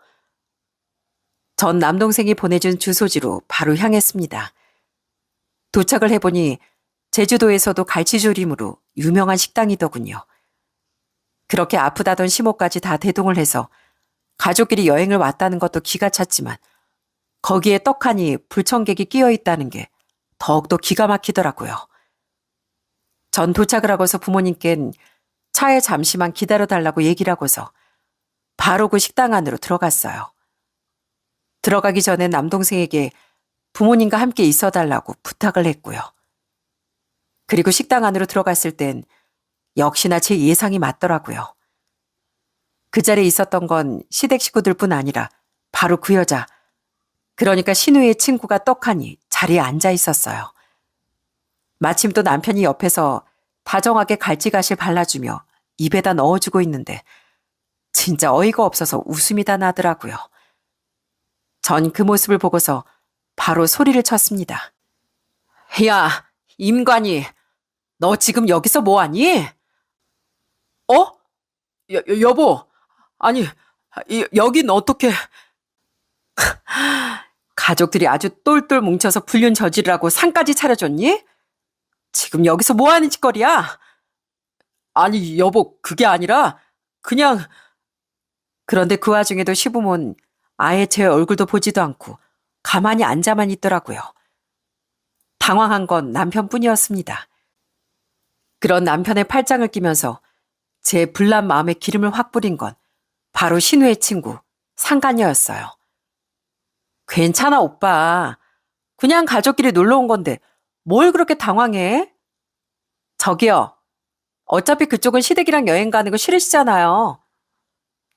전 남동생이 보내준 주소지로 바로 향했습니다. 도착을 해보니 제주도에서도 갈치조림으로 유명한 식당이더군요. 그렇게 아프다던 시모까지 다 대동을 해서 가족끼리 여행을 왔다는 것도 기가 찼지만 거기에 떡하니 불청객이 끼어 있다는 게 더욱더 기가 막히더라고요. 전 도착을 하고서 부모님께는 차에 잠시만 기다려달라고 얘기를 하고서 바로 그 식당 안으로 들어갔어요. 들어가기 전에 남동생에게 부모님과 함께 있어달라고 부탁을 했고요. 그리고 식당 안으로 들어갔을 땐 역시나 제 예상이 맞더라고요. 그 자리에 있었던 건 시댁 식구들뿐 아니라 바로 그 여자, 그러니까 신우의 친구가 떡하니 자리에 앉아 있었어요. 마침 또 남편이 옆에서 다정하게 갈치갓을 발라주며 입에다 넣어주고 있는데 진짜 어이가 없어서 웃음이 다 나더라고요. 전 그 모습을 보고서 바로 소리를 쳤습니다. 야, 임관이, 너 지금 여기서 뭐하니? 여보, 아니, 여긴 어떻게... 가족들이 아주 똘똘 뭉쳐서 불륜 저지르라고 상까지 차려줬니? 지금 여기서 뭐하는 짓거리야? 아니, 여보, 그게 아니라 그냥... 그런데 그 와중에도 시부모는 아예 제 얼굴도 보지도 않고 가만히 앉아만 있더라고요. 당황한 건 남편뿐이었습니다. 그런 남편의 팔짱을 끼면서 제 불난 마음에 기름을 확 뿌린 건 바로 신우의 친구 상간녀였어요. 괜찮아, 오빠. 그냥 가족끼리 놀러 온 건데 뭘 그렇게 당황해? 저기요. 어차피 그쪽은 시댁이랑 여행 가는 거 싫으시잖아요.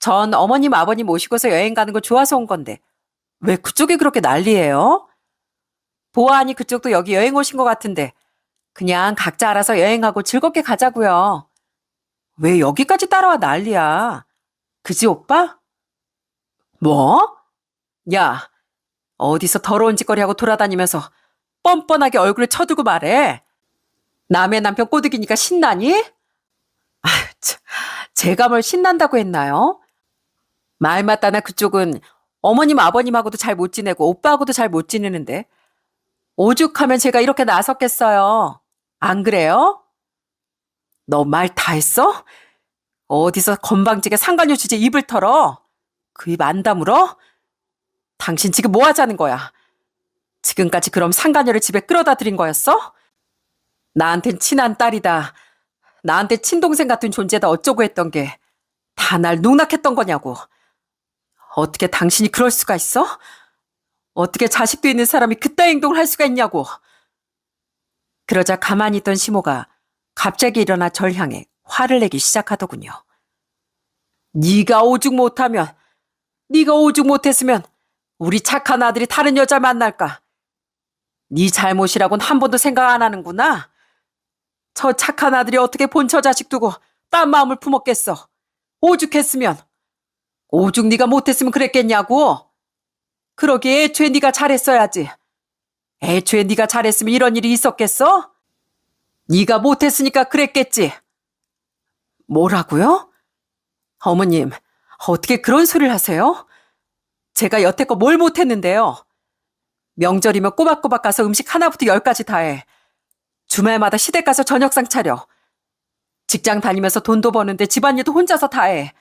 전 어머님, 아버님 모시고서 여행 가는 거 좋아서 온 건데 왜 그쪽이 그렇게 난리예요? 보아하니 그쪽도 여기 여행 오신 것 같은데 그냥 각자 알아서 여행하고 즐겁게 가자고요. 왜 여기까지 따라와 난리야? 그지, 오빠? 뭐? 야, 어디서 더러운 짓거리 하고 돌아다니면서 뻔뻔하게 얼굴을 쳐들고 말해. 남의 남편 꼬드기니까 신나니? 아, 참, 제가 뭘 신난다고 했나요? 말 맞다나 그쪽은 어머님, 아버님하고도 잘 못 지내고 오빠하고도 잘 못 지내는데 오죽하면 제가 이렇게 나섰겠어요. 안 그래요? 너 말 다 했어? 어디서 건방지게 상간녀 주제 입을 털어? 그 입 안 다물어? 당신 지금 뭐 하자는 거야? 지금까지 그럼 상간녀를 집에 끌어다 들인 거였어? 나한텐 친한 딸이다. 나한테 친동생 같은 존재다 어쩌고 했던 게 다 날 농락했던 거냐고. 어떻게 당신이 그럴 수가 있어? 어떻게 자식도 있는 사람이 그따위 행동을 할 수가 있냐고. 그러자 가만히 있던 시모가 갑자기 일어나 절 향해 화를 내기 시작하더군요. 네가 오죽 못하면, 네가 오죽 못했으면 우리 착한 아들이 다른 여자 만날까? 네 잘못이라고는 한 번도 생각 안 하는구나. 저 착한 아들이 어떻게 본처 자식 두고 딴 마음을 품었겠어. 오죽했으면, 오죽 네가 못했으면 그랬겠냐고. 그러기에 애초에 네가 잘했어야지. 애초에 네가 잘했으면 이런 일이 있었겠어? 네가 못했으니까 그랬겠지. 뭐라고요? 어머님, 어떻게 그런 소리를 하세요? 제가 여태껏 뭘 못했는데요. 명절이면 꼬박꼬박 가서 음식 하나부터 열까지 다 해. 주말마다 시댁 가서 저녁상 차려. 직장 다니면서 돈도 버는데 집안일도 혼자서 다 해.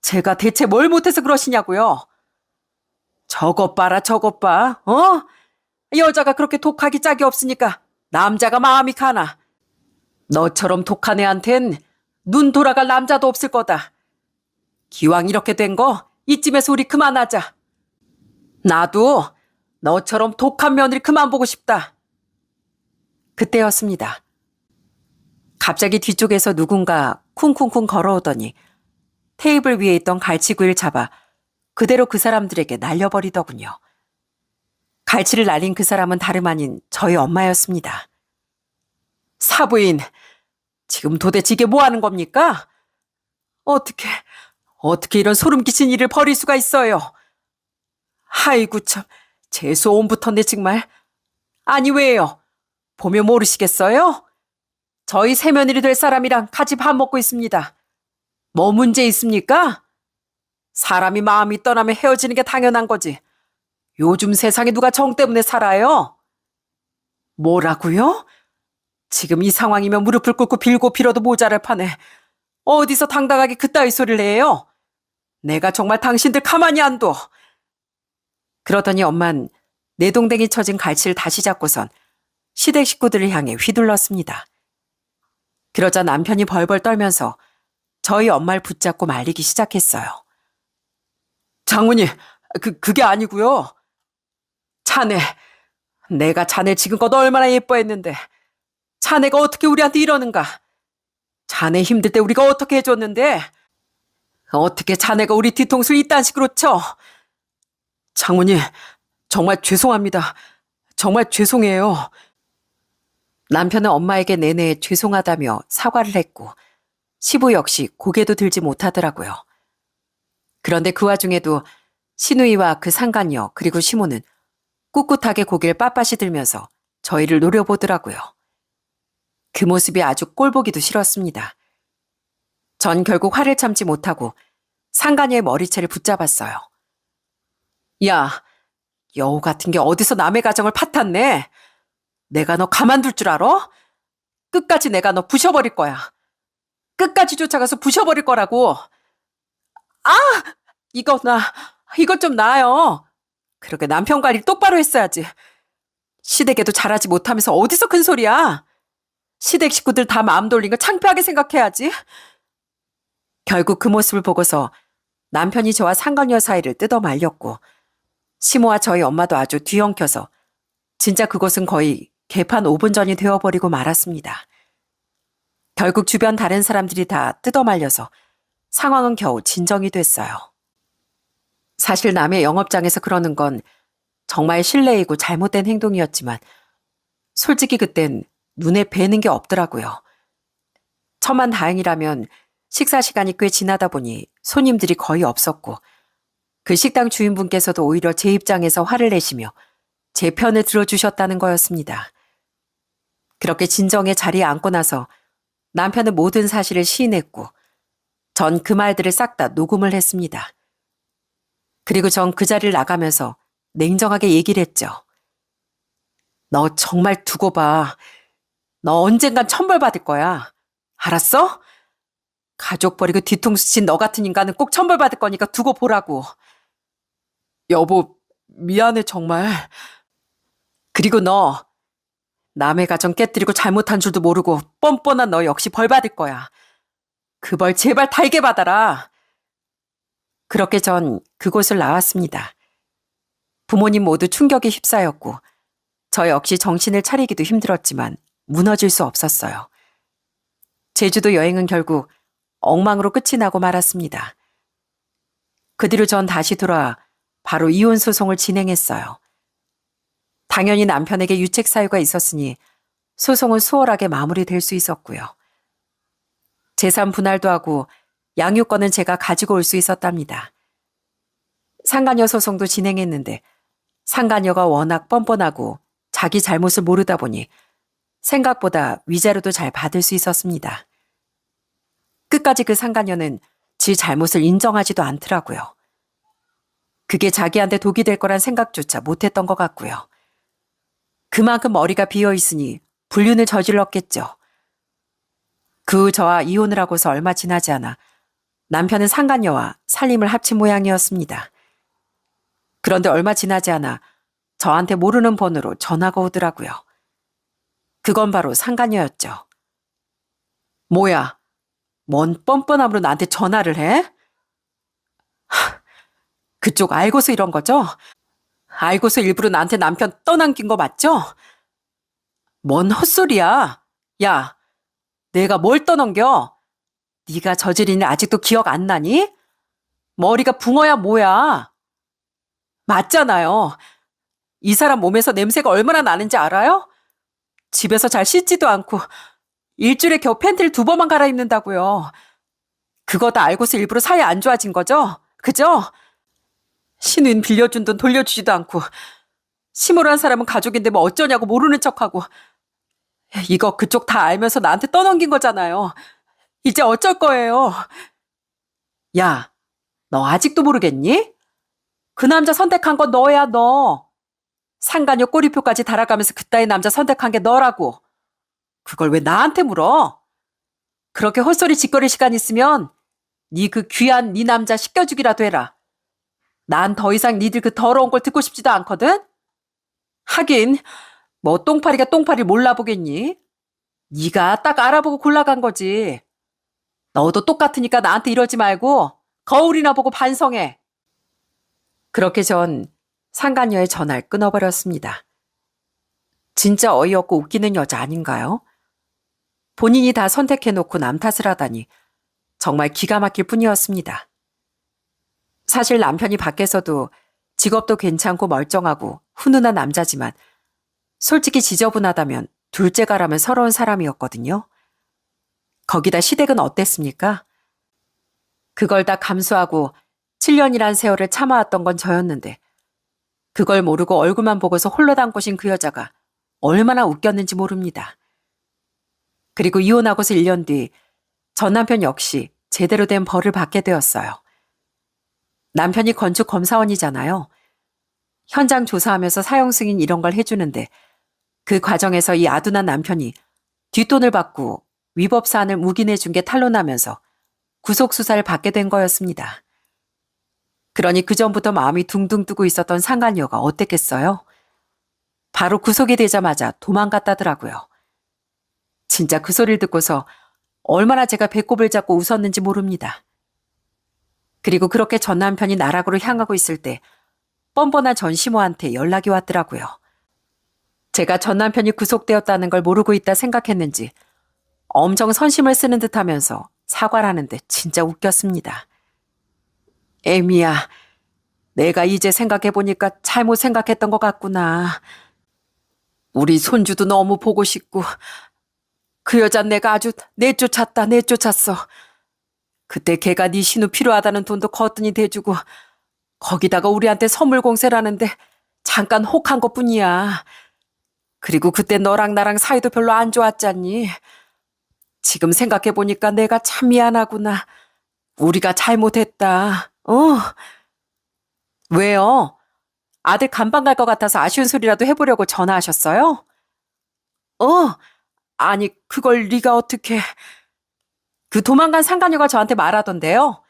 제가 대체 뭘 못해서 그러시냐고요? 저것 봐라, 저것 봐. 어? 여자가 그렇게 독하기 짝이 없으니까 남자가 마음이 가나. 너처럼 독한 애한텐 눈 돌아갈 남자도 없을 거다. 기왕 이렇게 된 거 이쯤에서 우리 그만하자. 나도 너처럼 독한 며느리 그만 보고 싶다. 그때였습니다. 갑자기 뒤쪽에서 누군가 쿵쿵쿵 걸어오더니 테이블 위에 있던 갈치구이를 잡아 그대로 그 사람들에게 날려버리더군요. 갈치를 날린 그 사람은 다름 아닌 저희 엄마였습니다. 사부인, 지금 도대체 이게 뭐 하는 겁니까? 어떻게 이런 소름 끼친 일을 벌일 수가 있어요? 아이고 참, 재수옴부터네 정말. 아니 왜요? 보면 모르시겠어요? 저희 새며느리 될 사람이랑 같이 밥 먹고 있습니다. 뭐 문제 있습니까? 사람이 마음이 떠나면 헤어지는 게 당연한 거지. 요즘 세상에 누가 정 때문에 살아요? 뭐라고요? 지금 이 상황이면 무릎을 꿇고 빌고 빌어도 모자랄 판에 어디서 당당하게 그따위 소리를 해요? 내가 정말 당신들 가만히 안 둬. 그러더니 엄만 내동댕이 쳐진 갈치를 다시 잡고선 시댁 식구들을 향해 휘둘렀습니다. 그러자 남편이 벌벌 떨면서 저희 엄마를 붙잡고 말리기 시작했어요. 장모님, 그게 아니고요. 자네, 내가 자네 지금껏 얼마나 예뻐했는데 자네가 어떻게 우리한테 이러는가? 자네 힘들 때 우리가 어떻게 해줬는데 어떻게 자네가 우리 뒤통수 이딴 식으로 쳐? 장모님, 정말 죄송합니다. 정말 죄송해요. 남편은 엄마에게 내내 죄송하다며 사과를 했고 시부 역시 고개도 들지 못하더라고요. 그런데 그 와중에도 시누이와 그 상간녀 그리고 시모는 꿋꿋하게 고개를 빳빳이 들면서 저희를 노려보더라고요. 그 모습이 아주 꼴보기도 싫었습니다. 전 결국 화를 참지 못하고 상간녀의 머리채를 붙잡았어요. 야, 여우 같은 게 어디서 남의 가정을 파탄내? 내가 너 가만둘 줄 알아? 끝까지 내가 너 부셔버릴 거야. 끝까지 쫓아가서 부셔버릴 거라고. 아! 이것 좀 놔요. 그렇게 남편 관리 똑바로 했어야지. 시댁에도 잘하지 못하면서 어디서 큰 소리야. 시댁 식구들 다 마음 돌린 거 창피하게 생각해야지. 결국 그 모습을 보고서 남편이 저와 상간녀 사이를 뜯어 말렸고 시모와 저희 엄마도 아주 뒤엉켜서 진짜 그곳은 거의 개판 5분 전이 되어버리고 말았습니다. 결국 주변 다른 사람들이 다 뜯어 말려서 상황은 겨우 진정이 됐어요. 사실 남의 영업장에서 그러는 건 정말 실례이고 잘못된 행동이었지만 솔직히 그땐 눈에 뵈는 게 없더라고요. 천만 다행이라면 식사 시간이 꽤 지나다 보니 손님들이 거의 없었고 그 식당 주인분께서도 오히려 제 입장에서 화를 내시며 제 편을 들어주셨다는 거였습니다. 그렇게 진정의 자리에 앉고 나서 남편은 모든 사실을 시인했고 전 그 말들을 싹 다 녹음을 했습니다. 그리고 전 그 자리를 나가면서 냉정하게 얘기를 했죠. 너 정말 두고 봐. 너 언젠간 천벌받을 거야. 알았어? 가족 버리고 뒤통수 친 너 같은 인간은 꼭 천벌받을 거니까 두고 보라고. 여보, 미안해, 정말. 그리고 너, 남의 가정 깨뜨리고 잘못한 줄도 모르고 뻔뻔한 너 역시 벌 받을 거야. 그 벌 제발 달게 받아라. 그렇게 전 그곳을 나왔습니다. 부모님 모두 충격에 휩싸였고 저 역시 정신을 차리기도 힘들었지만 무너질 수 없었어요. 제주도 여행은 결국 엉망으로 끝이 나고 말았습니다. 그 뒤로 전 다시 돌아와 바로 이혼 소송을 진행했어요. 당연히 남편에게 유책 사유가 있었으니 소송은 수월하게 마무리될 수 있었고요. 재산 분할도 하고 양육권은 제가 가지고 올 수 있었답니다. 상간녀 소송도 진행했는데 상간녀가 워낙 뻔뻔하고 자기 잘못을 모르다 보니 생각보다 위자료도 잘 받을 수 있었습니다. 끝까지 그 상간녀는 지 잘못을 인정하지도 않더라고요. 그게 자기한테 독이 될 거란 생각조차 못했던 것 같고요. 그만큼 머리가 비어 있으니 불륜을 저질렀겠죠. 그 후 저와 이혼을 하고서 얼마 지나지 않아 남편은 상간녀와 살림을 합친 모양이었습니다. 그런데 얼마 지나지 않아 저한테 모르는 번호로 전화가 오더라고요. 그건 바로 상간녀였죠. 뭐야, 뭔 뻔뻔함으로 나한테 전화를 해? 그쪽 알고서 이런 거죠? 알고서 일부러 나한테 남편 떠넘긴 거 맞죠? 뭔 헛소리야. 야, 내가 뭘 떠넘겨? 네가 저지른 일 아직도 기억 안 나니? 머리가 붕어야 뭐야? 맞잖아요. 이 사람 몸에서 냄새가 얼마나 나는지 알아요? 집에서 잘 씻지도 않고 일주일에 겨우 팬티를 2번만 갈아입는다고요. 그거 다 알고서 일부러 사이 안 좋아진 거죠? 그죠? 신우인 빌려준 돈 돌려주지도 않고 시무한 사람은 가족인데 뭐 어쩌냐고 모르는 척하고 이거 그쪽 다 알면서 나한테 떠넘긴 거잖아요. 이제 어쩔 거예요. 야, 너 아직도 모르겠니? 그 남자 선택한 건 너야, 너. 상간녀 꼬리표까지 달아가면서 그따위 남자 선택한 게 너라고. 그걸 왜 나한테 물어? 그렇게 헛소리 짓거릴 시간 있으면 네 그 귀한 네 남자 씻겨주기라도 해라. 난 더 이상 니들 그 더러운 걸 듣고 싶지도 않거든? 하긴 뭐 똥파리가 똥파리를 몰라보겠니? 네가 딱 알아보고 골라간 거지. 너도 똑같으니까 나한테 이러지 말고 거울이나 보고 반성해. 그렇게 전 상간녀의 전화를 끊어버렸습니다. 진짜 어이없고 웃기는 여자 아닌가요? 본인이 다 선택해놓고 남 탓을 하다니 정말 기가 막힐 뿐이었습니다. 사실 남편이 밖에서도 직업도 괜찮고 멀쩡하고 훈훈한 남자지만 솔직히 지저분하다면 둘째가라면 서러운 사람이었거든요. 거기다 시댁은 어땠습니까? 그걸 다 감수하고 7년이란 세월을 참아왔던 건 저였는데 그걸 모르고 얼굴만 보고서 홀로 담고신 그 여자가 얼마나 웃겼는지 모릅니다. 그리고 이혼하고서 1년 뒤 전 남편 역시 제대로 된 벌을 받게 되었어요. 남편이 건축검사원이잖아요. 현장 조사하면서 사용 승인 이런 걸 해주는데 그 과정에서 이 아둔한 남편이 뒷돈을 받고 위법 사안을 묵인해 준 게 탄로나면서 구속수사를 받게 된 거였습니다. 그러니 그전부터 마음이 둥둥 뜨고 있었던 상간녀가 어땠겠어요? 바로 구속이 되자마자 도망갔다더라고요. 진짜 그 소리를 듣고서 얼마나 제가 배꼽을 잡고 웃었는지 모릅니다. 그리고 그렇게 전 남편이 나락으로 향하고 있을 때 뻔뻔한 전 시모한테 연락이 왔더라고요. 제가 전 남편이 구속되었다는 걸 모르고 있다 생각했는지 엄청 선심을 쓰는 듯 하면서 사과를 하는데 진짜 웃겼습니다. 에미야, 내가 이제 생각해보니까 잘못 생각했던 것 같구나. 우리 손주도 너무 보고 싶고 그 여자 내가 아주 내쫓았어. 그때 걔가 네 신우 필요하다는 돈도 거뜬히 대주고 거기다가 우리한테 선물 공세라는데 잠깐 혹한 것뿐이야. 그리고 그때 너랑 나랑 사이도 별로 안 좋았잖니. 지금 생각해보니까 내가 참 미안하구나. 우리가 잘못했다. 왜요? 아들 간방 갈 것 같아서 아쉬운 소리라도 해보려고 전화하셨어요? 어, 아니, 그걸 네가 어떻게... 그 도망간 상간녀가 저한테 말하던데요.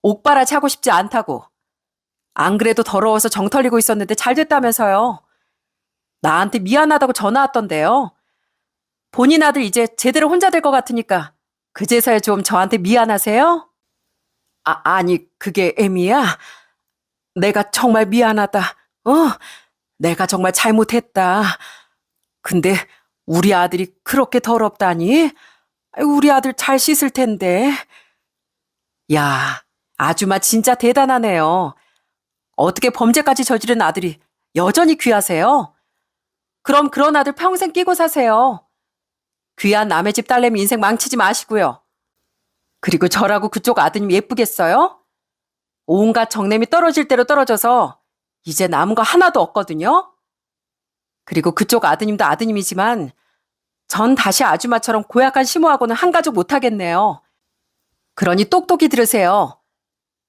옥바라 차고 싶지 않다고. 안 그래도 더러워서 정 털리고 있었는데 잘 됐다면서요. 나한테 미안하다고 전화 왔던데요. 본인 아들 이제 제대로 혼자 될 것 같으니까 그제서야 좀 저한테 미안하세요? 아니, 그게 애미야. 내가 정말 미안하다. 어, 내가 정말 잘못했다. 근데 우리 아들이 그렇게 더럽다니? 우리 아들 잘 씻을 텐데. 야, 아줌마 진짜 대단하네요. 어떻게 범죄까지 저지른 아들이 여전히 귀하세요? 그럼 그런 아들 평생 끼고 사세요. 귀한 남의 집 딸내미 인생 망치지 마시고요. 그리고 저라고 그쪽 아드님 예쁘겠어요? 온갖 정냄이 떨어질 대로 떨어져서 이제 남은 거 하나도 없거든요. 그리고 그쪽 아드님도 아드님이지만 전 다시 아줌마처럼 고약한 심오하고는 한 가족 못하겠네요. 그러니 똑똑히 들으세요.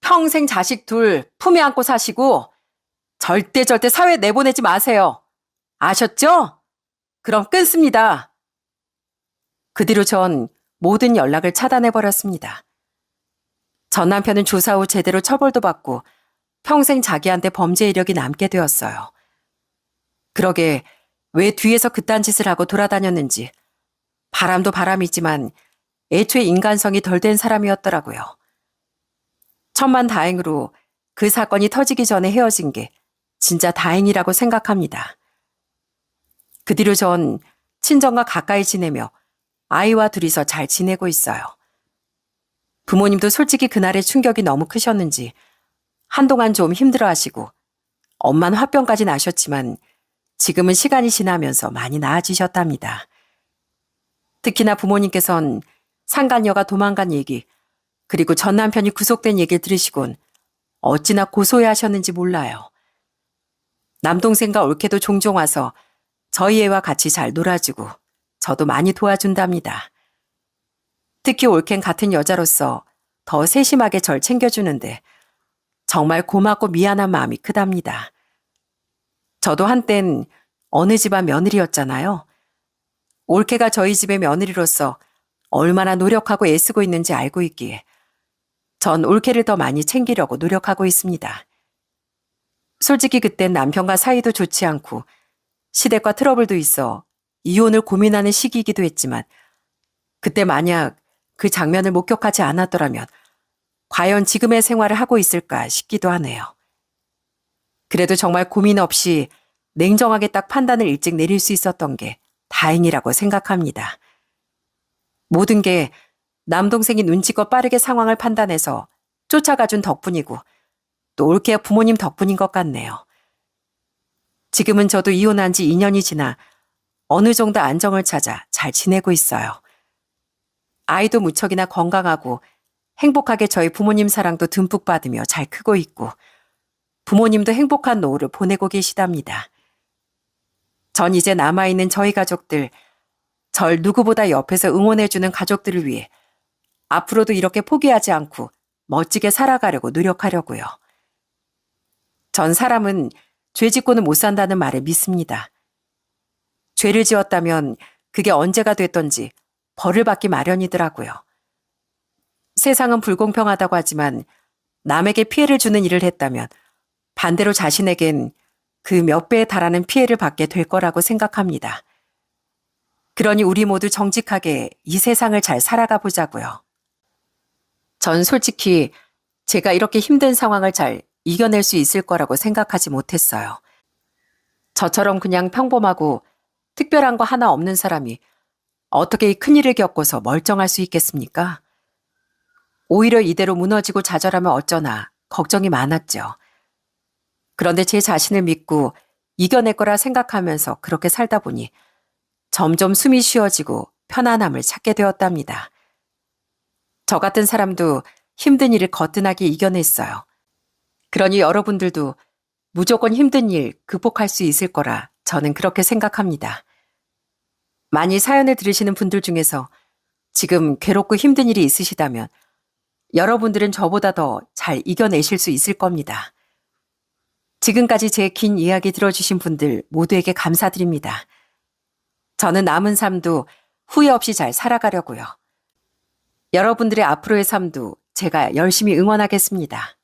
평생 자식 둘 품에 안고 사시고 절대 사회에 내보내지 마세요. 아셨죠? 그럼 끊습니다. 그 뒤로 전 모든 연락을 차단해버렸습니다. 전 남편은 조사 후 제대로 처벌도 받고 평생 자기한테 범죄 이력이 남게 되었어요. 그러게 왜 뒤에서 그딴 짓을 하고 돌아다녔는지 바람도 바람이지만 애초에 인간성이 덜 된 사람이었더라고요. 천만다행으로 그 사건이 터지기 전에 헤어진 게 진짜 다행이라고 생각합니다. 그 뒤로 전 친정과 가까이 지내며 아이와 둘이서 잘 지내고 있어요. 부모님도 솔직히 그날의 충격이 너무 크셨는지 한동안 좀 힘들어하시고 엄마는 화병까지 나셨지만 지금은 시간이 지나면서 많이 나아지셨답니다. 특히나 부모님께선 상간녀가 도망간 얘기 그리고 전 남편이 구속된 얘기를 들으시곤 어찌나 고소해하셨는지 몰라요. 남동생과 올케도 종종 와서 저희 애와 같이 잘 놀아주고 저도 많이 도와준답니다. 특히 올케는 같은 여자로서 더 세심하게 절 챙겨주는데 정말 고맙고 미안한 마음이 크답니다. 저도 한땐 어느 집안 며느리였잖아요. 올케가 저희 집의 며느리로서 얼마나 노력하고 애쓰고 있는지 알고 있기에 전 올케를 더 많이 챙기려고 노력하고 있습니다. 솔직히 그땐 남편과 사이도 좋지 않고 시댁과 트러블도 있어 이혼을 고민하는 시기이기도 했지만 그때 만약 그 장면을 목격하지 않았더라면 과연 지금의 생활을 하고 있을까 싶기도 하네요. 그래도 정말 고민 없이 냉정하게 딱 판단을 일찍 내릴 수 있었던 게 다행이라고 생각합니다. 모든 게 남동생이 눈치껏 빠르게 상황을 판단해서 쫓아가준 덕분이고 또 올케와 부모님 덕분인 것 같네요. 지금은 저도 이혼한 지 2년이 지나 어느 정도 안정을 찾아 잘 지내고 있어요. 아이도 무척이나 건강하고 행복하게 저희 부모님 사랑도 듬뿍 받으며 잘 크고 있고 부모님도 행복한 노후를 보내고 계시답니다. 전 이제 남아있는 저희 가족들, 절 누구보다 옆에서 응원해주는 가족들을 위해 앞으로도 이렇게 포기하지 않고 멋지게 살아가려고 노력하려고요. 전 사람은 죄 짓고는 못 산다는 말을 믿습니다. 죄를 지었다면 그게 언제가 됐던지 벌을 받기 마련이더라고요. 세상은 불공평하다고 하지만 남에게 피해를 주는 일을 했다면 반대로 자신에겐 그 몇 배에 달하는 피해를 받게 될 거라고 생각합니다. 그러니 우리 모두 정직하게 이 세상을 잘 살아가 보자고요. 전 솔직히 제가 이렇게 힘든 상황을 잘 이겨낼 수 있을 거라고 생각하지 못했어요. 저처럼 그냥 평범하고 특별한 거 하나 없는 사람이 어떻게 이 큰일을 겪고서 멀쩡할 수 있겠습니까? 오히려 이대로 무너지고 좌절하면 어쩌나 걱정이 많았죠. 그런데 제 자신을 믿고 이겨낼 거라 생각하면서 그렇게 살다 보니 점점 숨이 쉬어지고 편안함을 찾게 되었답니다. 저 같은 사람도 힘든 일을 거뜬하게 이겨냈어요. 그러니 여러분들도 무조건 힘든 일 극복할 수 있을 거라 저는 그렇게 생각합니다. 만일 사연을 들으시는 분들 중에서 지금 괴롭고 힘든 일이 있으시다면 여러분들은 저보다 더 잘 이겨내실 수 있을 겁니다. 지금까지 제 긴 이야기 들어주신 분들 모두에게 감사드립니다. 저는 남은 삶도 후회 없이 잘 살아가려고요. 여러분들의 앞으로의 삶도 제가 열심히 응원하겠습니다.